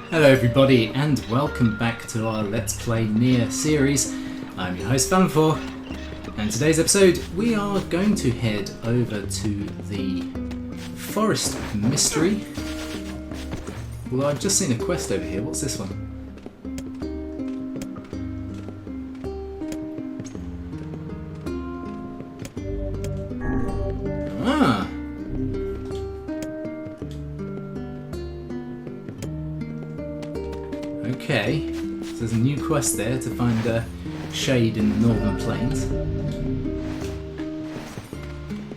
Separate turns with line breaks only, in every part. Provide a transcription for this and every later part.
Hello everybody and welcome back to our Let's Play Nier series. I'm your host Valenfor, and today's episode we are going to head over to the Forest of Mystery. Well, I've just seen a quest over here. What's this one? Okay, so there's a new quest there to find a shade in the northern plains.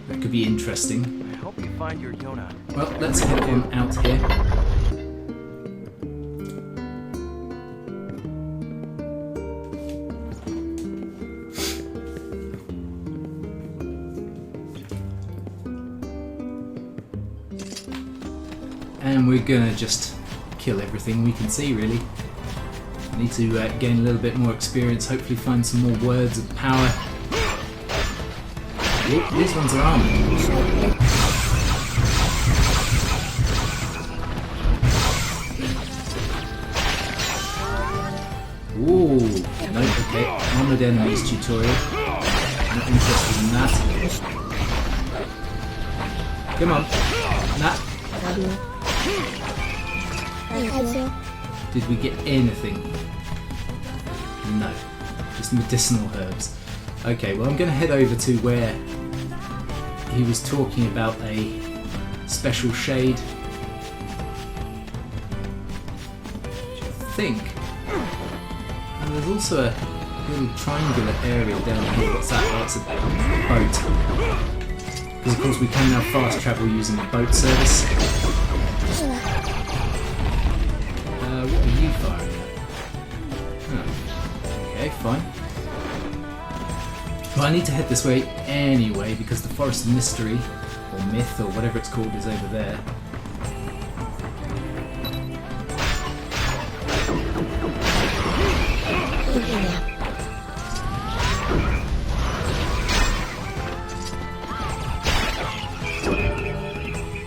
That could be interesting.
I hope you find your Yona.
Well, let's head on out here. And we're gonna just kill everything we can see, really. Need to gain a little bit more experience, hopefully find some more words of power. Oop, these ones are armored. Ooh, no, okay, armored enemies tutorial. Not interested in that. Come on, nah. Did we get anything? No, just medicinal herbs. Okay, well I'm going to head over to where he was talking about a special shade. Which I think. And there's also a little triangular area down here. What's that? Oh, it's a boat. Because of course we can now fast travel using a boat service. What are you firing at? Oh. Okay, fine. Well, I need to head this way anyway because the Forest of Mystery, or Myth, or whatever it's called, is over there.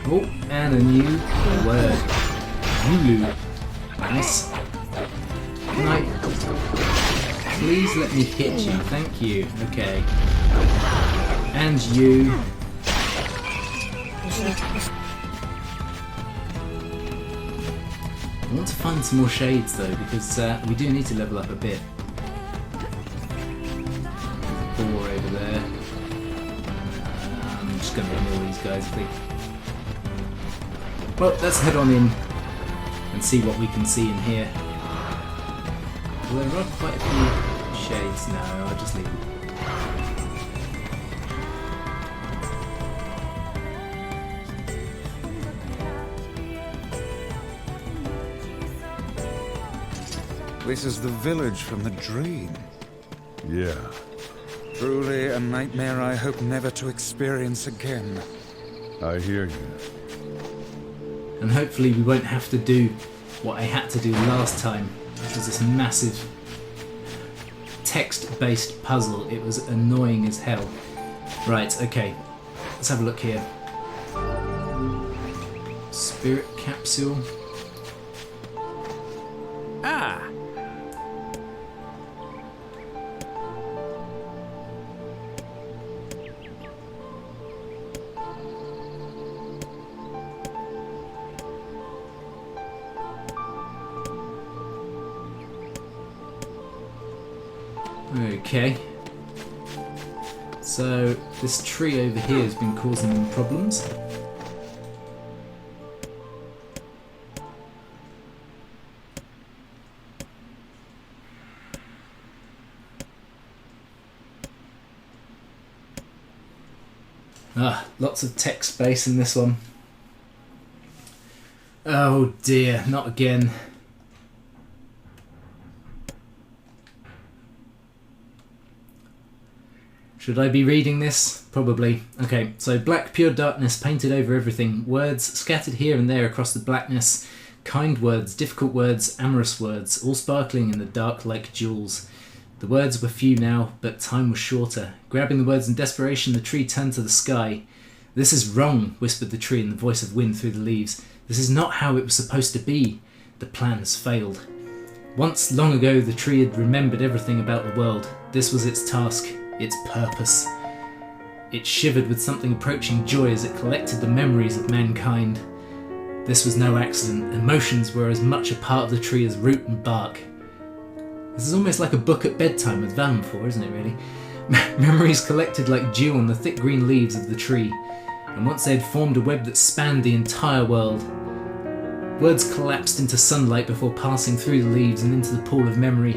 Oh, and a new word. Yulu. Nice. Can I... Please let me hit you. Thank you. Okay. And you. I want to find some more shades though, because we do need to level up a bit. There's a boar over there. I'm just going to ignore these guys, I think. Well, let's head on in and see what we can see in here. Well, there are quite a few shades now, I'll just leave them.
This is the village from the dream.
Yeah.
Truly a nightmare I hope never to experience again.
I hear you.
And hopefully we won't have to do what I had to do last time, which was this massive text-based puzzle. It was annoying as hell. Right, okay. Let's have a look here. Spirit capsule.
Ah!
Okay. So this tree over here has been causing them problems. Lots of text space in this one. Oh dear, not again. Should I be reading this? Probably. Okay, so black pure darkness painted over everything. Words scattered here and there across the blackness. Kind words, difficult words, amorous words, all sparkling in the dark like jewels. The words were few now, but time was shorter. Grabbing the words in desperation, the tree turned to the sky. "This is wrong," whispered the tree in the voice of wind through the leaves. "This is not how it was supposed to be. The plan has failed. Once, long ago, the tree had remembered everything about the world. This was its task, its purpose. It shivered with something approaching joy as it collected the memories of mankind. This was no accident. Emotions were as much a part of the tree as root and bark. This is almost like a book at bedtime with Valenfor, isn't it really? Memories collected like dew on the thick green leaves of the tree, and once they had formed a web that spanned the entire world. Words collapsed into sunlight before passing through the leaves and into the pool of memory.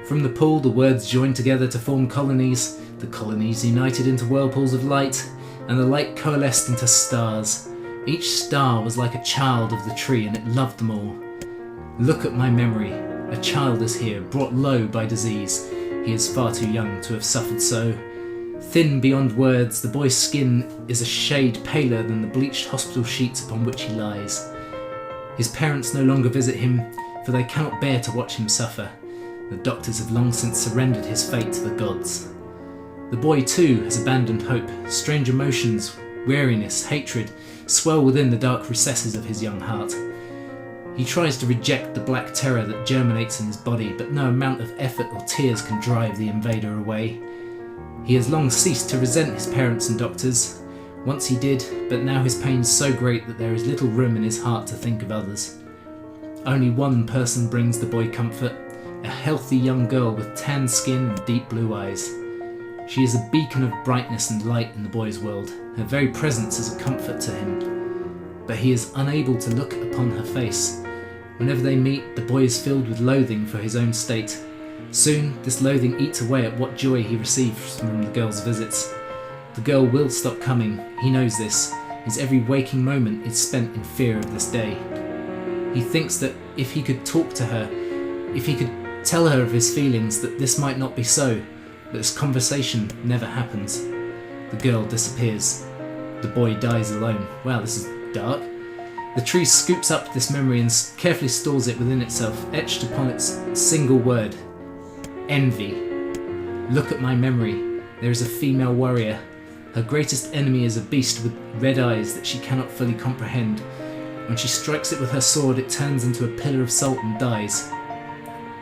From the pool, the words joined together to form colonies. The colonies united into whirlpools of light, and the light coalesced into stars. Each star was like a child of the tree, and it loved them all. Look at my memory. A child is here, brought low by disease. He is far too young to have suffered so. Thin beyond words, the boy's skin is a shade paler than the bleached hospital sheets upon which he lies. His parents no longer visit him, for they cannot bear to watch him suffer. The doctors have long since surrendered his fate to the gods. The boy too has abandoned hope. Strange emotions, weariness, hatred, swell within the dark recesses of his young heart. He tries to reject the black terror that germinates in his body, but no amount of effort or tears can drive the invader away. He has long ceased to resent his parents and doctors. Once he did, but now his pain is so great that there is little room in his heart to think of others. Only one person brings the boy comfort, a healthy young girl with tan skin and deep blue eyes. She is a beacon of brightness and light in the boy's world. Her very presence is a comfort to him. But he is unable to look upon her face. Whenever they meet, the boy is filled with loathing for his own state. Soon, this loathing eats away at what joy he receives from the girl's visits. The girl will stop coming. He knows this. His every waking moment is spent in fear of this day. He thinks that if he could talk to her, if he could tell her of his feelings, that this might not be so. But this conversation never happens. The girl disappears. The boy dies alone. Wow, this is dark. The tree scoops up this memory and carefully stores it within itself, etched upon its single word. Envy. Look at my memory. There is a female warrior. Her greatest enemy is a beast with red eyes that she cannot fully comprehend. When she strikes it with her sword, it turns into a pillar of salt and dies.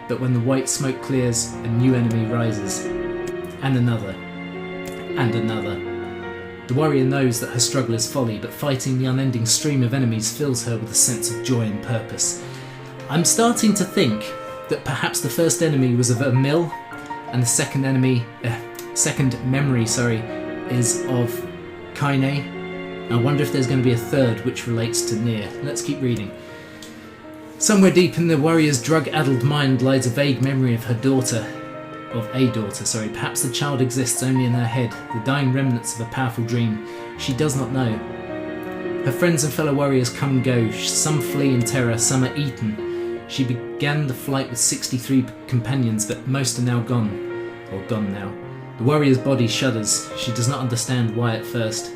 But when the white smoke clears, a new enemy rises. And another. And another. The warrior knows that her struggle is folly, but fighting the unending stream of enemies fills her with a sense of joy and purpose. I'm starting to think that perhaps the first enemy was of a mill, and the second memory, is of Kaine. I wonder if there's going to be a third which relates to Nier. Let's keep reading. Somewhere deep in the warrior's drug-addled mind lies a vague memory of a daughter. Perhaps the child exists only in her head, the dying remnants of a powerful dream. She does not know. Her friends and fellow warriors come and go. Some flee in terror, some are eaten. She began the flight with 63 companions, but most are now gone. Or gone now. The warrior's body shudders. She does not understand why at first.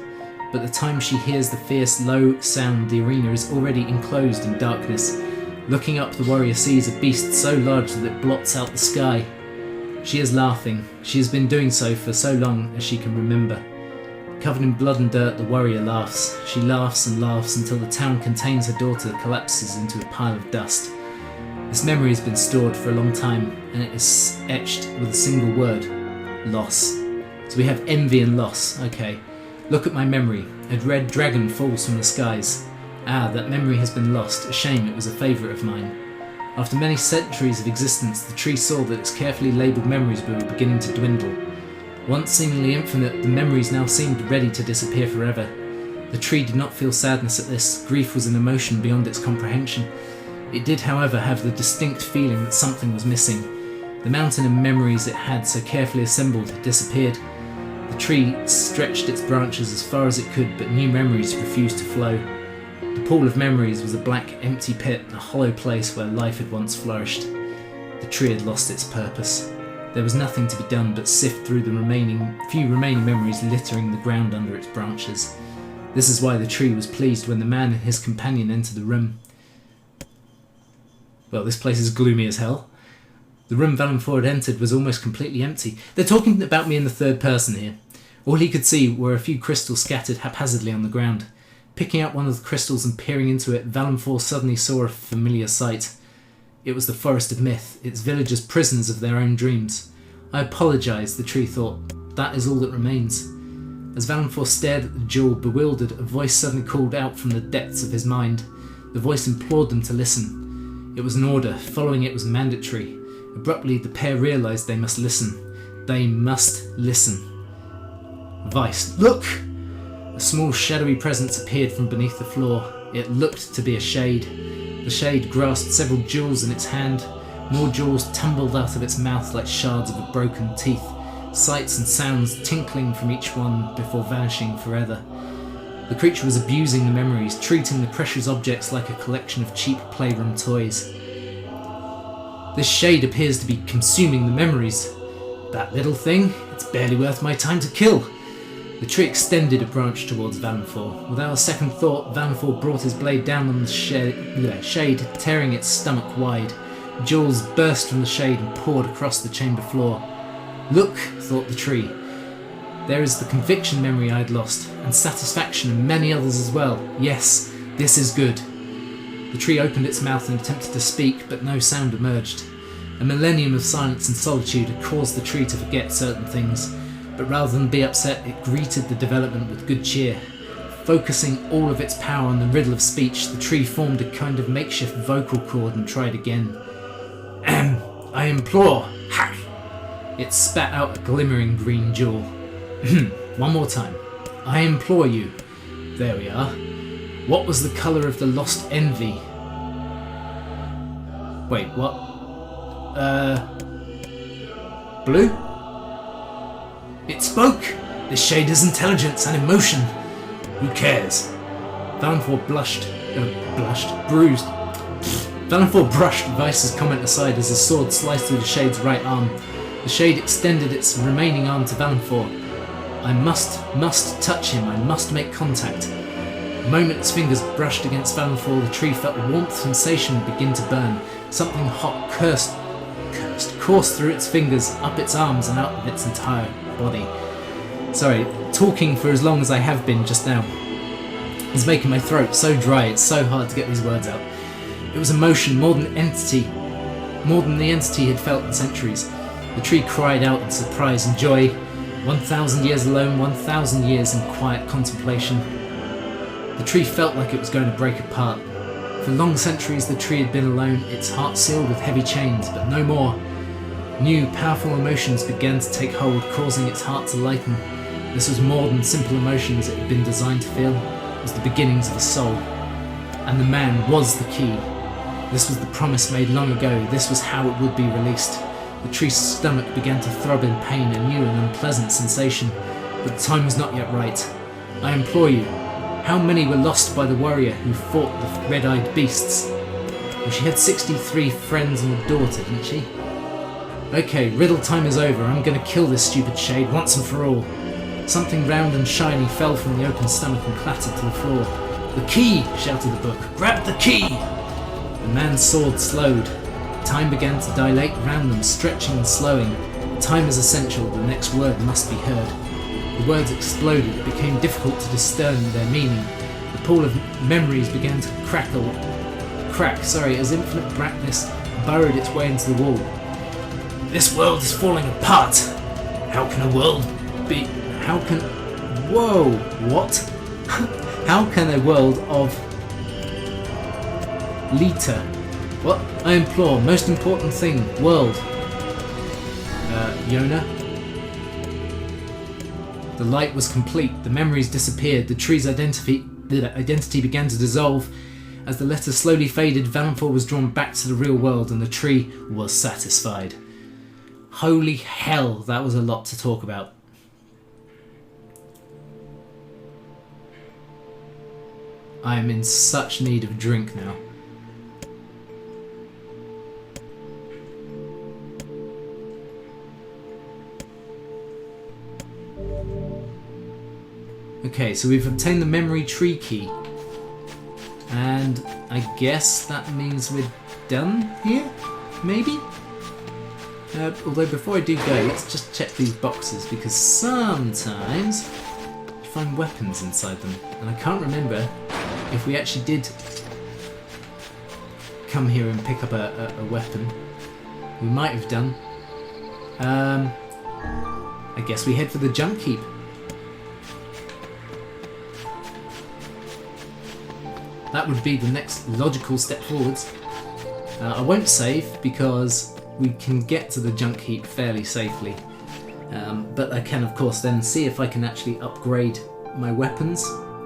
But the time she hears the fierce, low sound, the arena is already enclosed in darkness. Looking up, the warrior sees a beast so large that it blots out the sky. She is laughing. She has been doing so for so long as she can remember. Covered in blood and dirt, the warrior laughs. She laughs and laughs until the town contains her daughter collapses into a pile of dust. This memory has been stored for a long time, and it is etched with a single word: loss. So we have envy and loss. Okay. Look at my memory. A red dragon falls from the skies. Ah, that memory has been lost. A shame, it was a favourite of mine. After many centuries of existence, the tree saw that its carefully labelled memories were beginning to dwindle. Once seemingly infinite, the memories now seemed ready to disappear forever. The tree did not feel sadness at this. Grief was an emotion beyond its comprehension. It did, however, have the distinct feeling that something was missing. The mountain of memories it had so carefully assembled had disappeared. The tree stretched its branches as far as it could, but new memories refused to flow. The pool of memories was a black, empty pit, a hollow place where life had once flourished. The tree had lost its purpose. There was nothing to be done but sift through the few remaining memories littering the ground under its branches. This is why the tree was pleased when the man and his companion entered the room. Well, this place is gloomy as hell. The room Valenfor had entered was almost completely empty. They're talking about me in the third person here. All he could see were a few crystals scattered haphazardly on the ground. Picking up one of the crystals and peering into it, Valenfor suddenly saw a familiar sight. It was the forest of myth, its villagers prisoners of their own dreams. I apologise, the tree thought. That is all that remains. As Valenfor stared at the jewel, bewildered, a voice suddenly called out from the depths of his mind. The voice implored them to listen. It was an order, following it was mandatory. Abruptly, the pair realised they must listen. They must listen. Vice, look! A small shadowy presence appeared from beneath the floor. It looked to be a shade. The shade grasped several jewels in its hand. More jewels tumbled out of its mouth like shards of broken teeth, sights and sounds tinkling from each one before vanishing forever. The creature was abusing the memories, treating the precious objects like a collection of cheap playroom toys. This shade appears to be consuming the memories. That little thing, it's barely worth my time to kill. The tree extended a branch towards Valenfor. Without a second thought, Valenfor brought his blade down on the shade, tearing its stomach wide. Jewels burst from the shade and poured across the chamber floor. Look, thought the tree. There is the conviction memory I had lost, and satisfaction and many others as well. Yes, this is good. The tree opened its mouth and attempted to speak, but no sound emerged. A millennium of silence and solitude had caused the tree to forget certain things, but rather than be upset, it greeted the development with good cheer. Focusing all of its power on the riddle of speech, the tree formed a kind of makeshift vocal cord and tried again. I implore. Ha! It spat out a glimmering green jewel. One more time. I implore you. There we are. What was the colour of the lost envy? Wait, what? Blue? It spoke! This shade is intelligence and emotion. Who cares? Valenfor bruised. Valenfor brushed Vice's comment aside as his sword sliced through the shade's right arm. The shade extended its remaining arm to Valenfor. I must touch him. I must make contact. The moment its fingers brushed against Valenfor, the tree felt a warmth sensation begin to burn. Something hot coursed through its fingers, up its arms and out of its entire body. Sorry, talking for as long as I have been just now is making my throat so dry, it's so hard to get these words out. It was emotion more than the entity had felt in centuries. The tree cried out in surprise and joy. 1,000 years alone, 1,000 years in quiet contemplation. The tree felt like it was going to break apart. For long centuries the tree had been alone, its heart sealed with heavy chains, but no more. New, powerful emotions began to take hold, causing its heart to lighten. This was more than simple emotions it had been designed to feel. It was the beginnings of a soul. And the man was the key. This was the promise made long ago. This was how it would be released. The tree's stomach began to throb in pain, a new and unpleasant sensation, but the time was not yet right. I implore you, how many were lost by the warrior who fought the red-eyed beasts? Well, she had 63 friends and a daughter, didn't she? Okay, riddle time is over. I'm gonna kill this stupid shade once and for all. Something round and shiny fell from the open stomach and clattered to the floor. The key! Shouted the book. Grab the key! The man's sword slowed. Time began to dilate around them, stretching and slowing. Time is essential, the next word must be heard. The words exploded, it became difficult to discern their meaning. The pool of memories began to crack as infinite blackness burrowed its way into the wall. This world is falling apart! How can a world be... Whoa, what? How can a world of... Lita? What? I implore, most important thing, world. Yona? The light was complete, the memories disappeared, the tree's identity began to dissolve. As the letter slowly faded, Valenfor was drawn back to the real world and the tree was satisfied. Holy hell, that was a lot to talk about. I am in such need of drink now. Okay, so we've obtained the memory tree key. And I guess that means we're done here? Maybe? Although before I do go, let's just check these boxes, because sometimes you find weapons inside them. And I can't remember if we actually did come here and pick up a weapon. We might have done. I guess we head for the junk heap. That would be the next logical step forwards. I won't save because we can get to the junk heap fairly safely. But I can of course then see if I can actually upgrade my weapons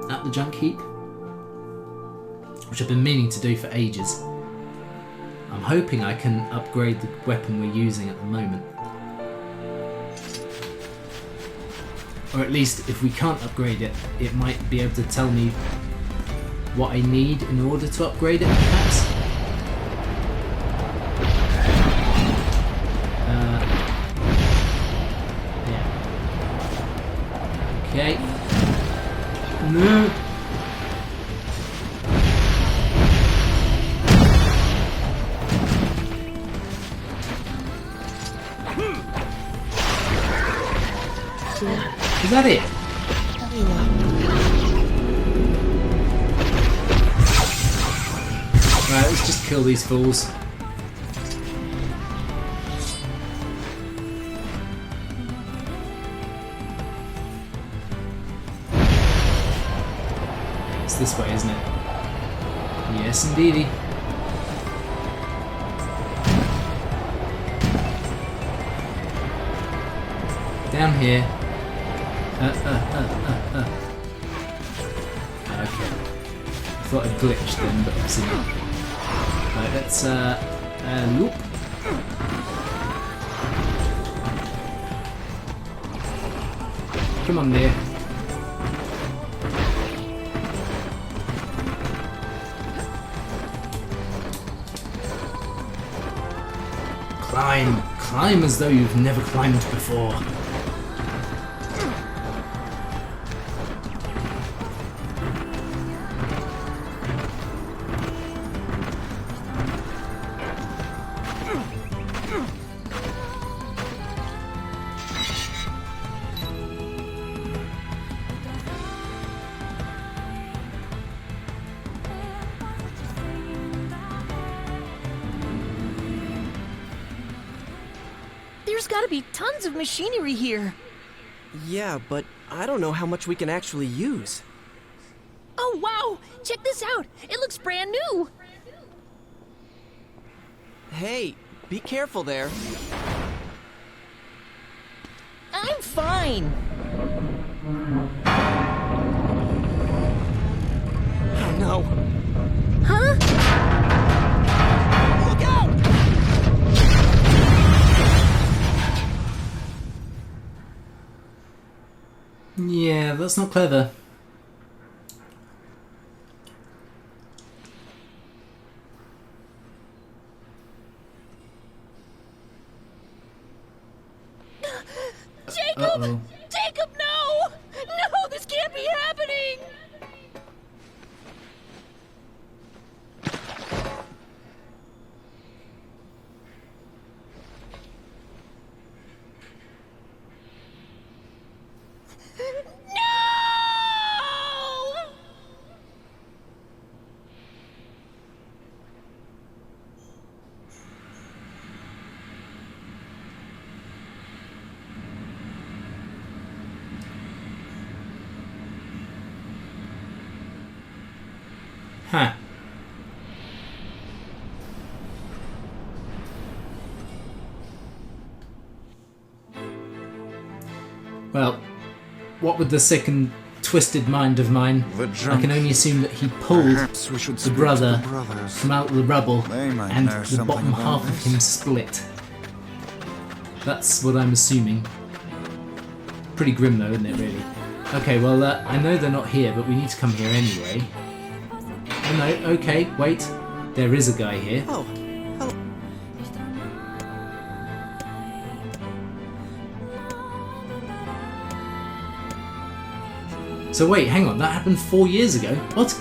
at the junk heap, which I've been meaning to do for ages. I'm hoping I can upgrade the weapon we're using at the moment. Or at least if we can't upgrade it, it might be able to tell me what I need in order to upgrade it, perhaps. Yeah. Okay. No. Is that it? Right, let's just kill these fools. It's this way, isn't it? Yes, indeedy. Down here. Okay. I thought I'd glitched then, but obviously not. Right, let's loop. Come on there. Climb! Climb as though you've never climbed before.
There's gotta be tons of machinery here.
Yeah, but I don't know how much we can actually use.
Oh wow! Check this out! It looks brand new!
Hey, be careful there.
I'm fine!
Oh no!
Huh?
Look out!
Yeah, that's not clever.
Jacob!
Uh-oh.
Jacob, no! No, this can't be happening! No!
Huh. Well, what with the sick and twisted mind of mine,
The
I
junk.
can only assume that he pulled
Perhaps we should
the
speak
brother
to the brothers.
from out of the rubble
They might
and
know
the
something
bottom
about
half of
this.
him split. That's what I'm assuming. Pretty grim though, isn't it, really? Okay, well, I know they're not here, but we need to come here anyway. Oh no, okay, wait. There is a guy here.
Oh, hello.
So wait, hang on, that happened 4 years ago? What?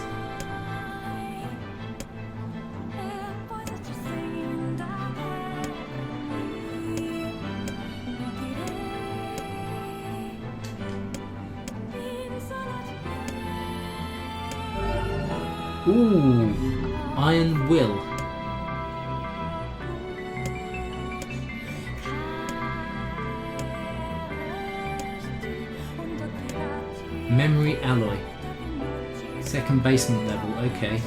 Ooh, Iron Will. Memory alloy. Second basement level, okay.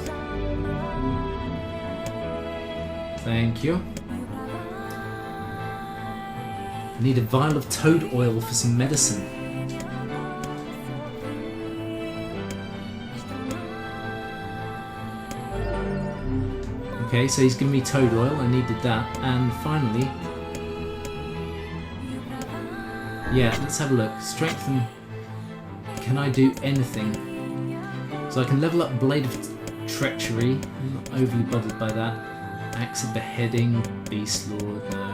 Thank you. I need a vial of toad oil for some medicine. Okay, so he's giving me toad oil, I needed that. And finally... yeah, let's have a look. Strengthen... can I do anything? So I can level up Blade of Treachery. I'm not overly bothered by that. Axe of Beheading, Beast Lord, no.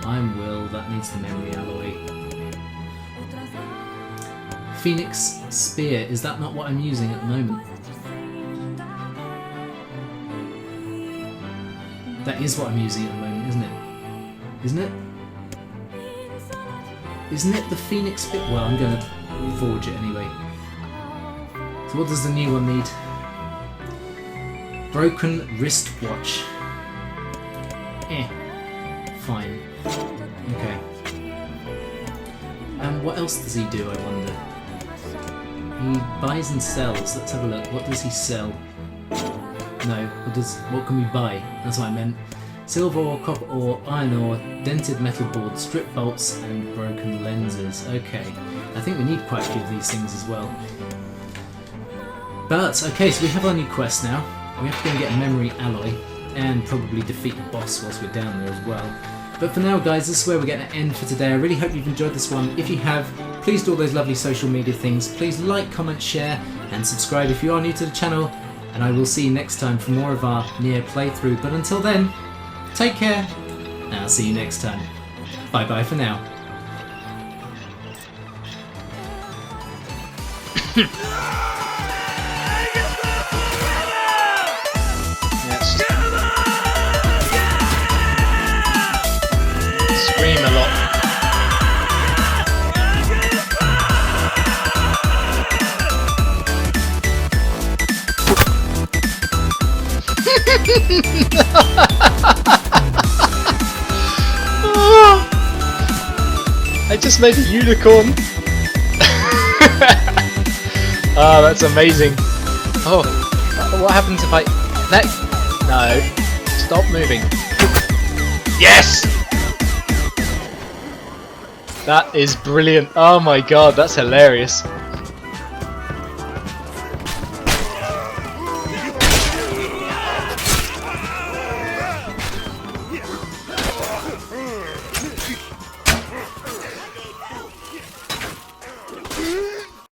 I'm Will, that needs the memory alloy. Phoenix Spear, is that not what I'm using at the moment? That is what I'm using at the moment, isn't it? Isn't it? Isn't it the Phoenix Spear? Well, I'm going to forge it anyway. So what does the new one need? Broken wristwatch. Fine. Okay. And what else does he do, I wonder? He buys and sells. Let's have a look. What does he sell? No. What can we buy? That's what I meant. Silver ore, copper ore, iron ore, dented metal boards, strip bolts, and broken lenses. Okay. I think we need quite a few of these things as well. But, okay, so we have our new quest now. We have to go and get a memory alloy and probably defeat the boss whilst we're down there as well. But for now, guys, this is where we're going to end for today. I really hope you've enjoyed this one. If you have, please do all those lovely social media things. Please like, comment, share, and subscribe if you are new to the channel. And I will see you next time for more of our Nier playthrough. But until then, take care, and I'll see you next time. Bye bye for now.
Scream a lot. I just made a unicorn. Oh, that's amazing. Oh, what happens if I... No. Stop moving. Yes! That is brilliant. Oh my god, that's hilarious.